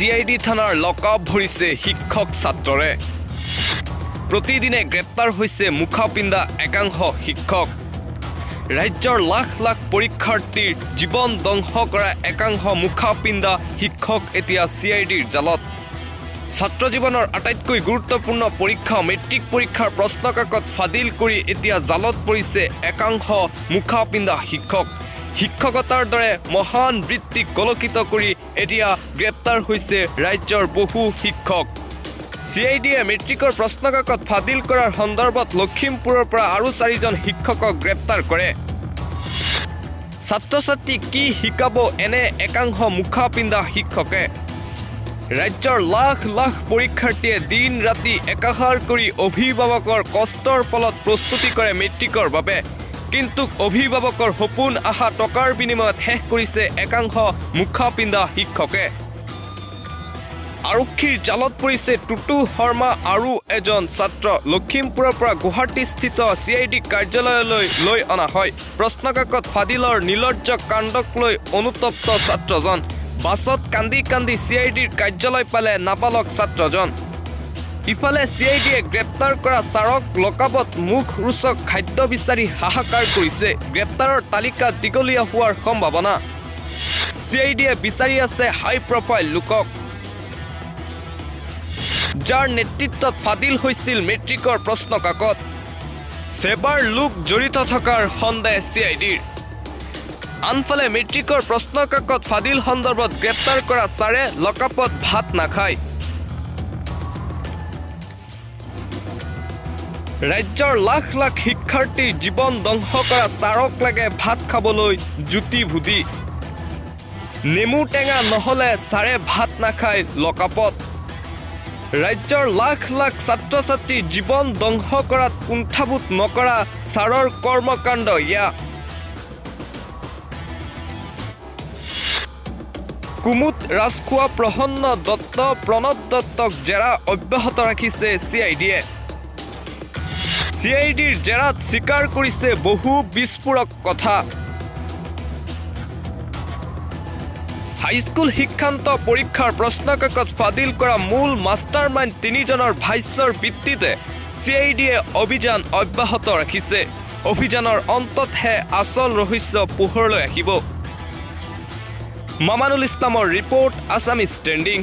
CID থানাৰ lock-up ভৰিছে শিক্ষক ছাত্ৰৰে প্ৰতিদিনে গ্ৰেপ্তাৰ হৈছে মুখা পিন্ধা একাংশ শিক্ষক ৰাজ্যৰ লাখ লাখ পৰীক্ষাৰ্থীৰ জীৱন ধ্বংস কৰা একাংশ মুখা পিন্ধা শিক্ষক এতিয়া CIDৰ জালত ছাত্ৰ জীৱনৰ আটাইতকৈ গুৰুত্বপূৰ্ণ পৰীক্ষা মেট্ৰিক পৰীক্ষাৰ প্ৰশ্নকাকত ফাদিল কৰি এতিয়া জালত পৰিছে একাংশ মুখা পিন্ধা শিক্ষক শিক্ষকতাৰ দৰে মহান বৃত্তিক কলকিত কৰি এতিয়া গ্ৰেপ্তাৰ হৈছে ৰাজ্যৰ বহু শিক্ষক CIDয়ে মেট্ৰিকৰ প্ৰশ্নকাকত ফাদিল কৰাৰ সন্দৰ্ভত লখিমপুৰৰ পৰা আৰু 4জন শিক্ষকক গ্ৰেপ্তাৰ কৰে ছাত্ৰ-ছাত্ৰী কি শিকাব এনে একাংশ মুখা পিন্ধা শিক্ষকে ৰাজ্যৰ লাখ লাখ পৰীক্ষাৰ্থীয়ে দিন ৰাতি একাহাৰ কৰি অভিভাৱকৰ কষ্টৰ ফলত প্ৰস্তুতি কৰে মেট্ৰিকৰ বাবে কিন্তু অভিভাৱকৰ সপোন আশা টকাৰ বিনিময়ত শেষ কৰিছে একাংশ মুখা পিন্ধা শিক্ষকে আৰক্ষীৰ জালত পৰিছে টুটু শৰ্মা আৰু এজন ছাত্ৰ লখিমপুৰৰ পৰা গুৱাহাটীস্থিত CID কাৰ্যালয়লৈ লৈ অনা হয় প্ৰশ্নকাকত ফাদিলৰ নিলজ্জ কাণ্ডক লৈ অনুতপ্ত ছাত্ৰজন বাছত কান্দি কান্দি CIDৰ কাৰ্যালয় পালে নাবালক ছাত্ৰজন ইফালে CIDয়ে গ্ৰেপ্তাৰ কৰা ছাৰক লকআপত মুখ ৰুচক খাদ্য বিচাৰি হাহাকাৰ কৰিছে গ্ৰেপ্তাৰৰ তালিকা দীঘলীয়া হোৱাৰ সম্ভাৱনা CIDয়ে বিচাৰি আছে হাই প্ৰফাইল লোকক যাৰ নেতৃত্বত ফাদিল হৈছিল মেট্ৰিকৰ প্ৰশ্নকাকত SEBAৰ লোক জড়িত থকাৰ সন্দেহ CIDৰ আনফালে মেট্ৰিকৰ প্ৰশ্নকাকত ফাদিল সন্দৰ্ভত গ্ৰেপ্তাৰ কৰা ছাৰে লকআপত ভাত নাখায় ৰাজ্যৰ লাখ লাখ শিক্ষাৰ্থীৰ জীৱন ধ্বংস কৰা ছাৰক লাগে ভাত খাবলৈ জুতি ভুদি নেমু টেঙা নহলে ছাৰে ভাত নাখায় লকআপত ৰাজ্যৰ লাখ লাখ ছাত্ৰ-ছাত্ৰীৰ জীৱন ধ্বংস কৰাত কুণ্ঠাবোধ নকৰা ছাৰৰ কৰ্মকাণ্ড ইয়া কুমুট ৰাজখোৱা প্ৰসন্ন দত্ত প্ৰণৱ দত্তক জেৰা অব্যাহত ৰাখিছে CIDয়ে CIDৰ জেৰাত স্বীকাৰ কৰিছে বহু বিস্ফোৰক কথা হাইস্কুল শিক্ষান্ত পৰীক্ষাৰ প্ৰশ্নকাকত ফাদিল কৰা মূল মাষ্টাৰমাইণ্ড 3জনৰ ভাষ্যৰ ভিত্তিতে CIDয়ে অভিযান অব্যাহত ৰাখিছে অভিযানৰ অন্ততহে আচল ৰহস্য পোহৰলৈ আহিব মামানুল ইছলামৰ ৰিপৰ্ট আছামিজ ট্ৰেণ্ডিং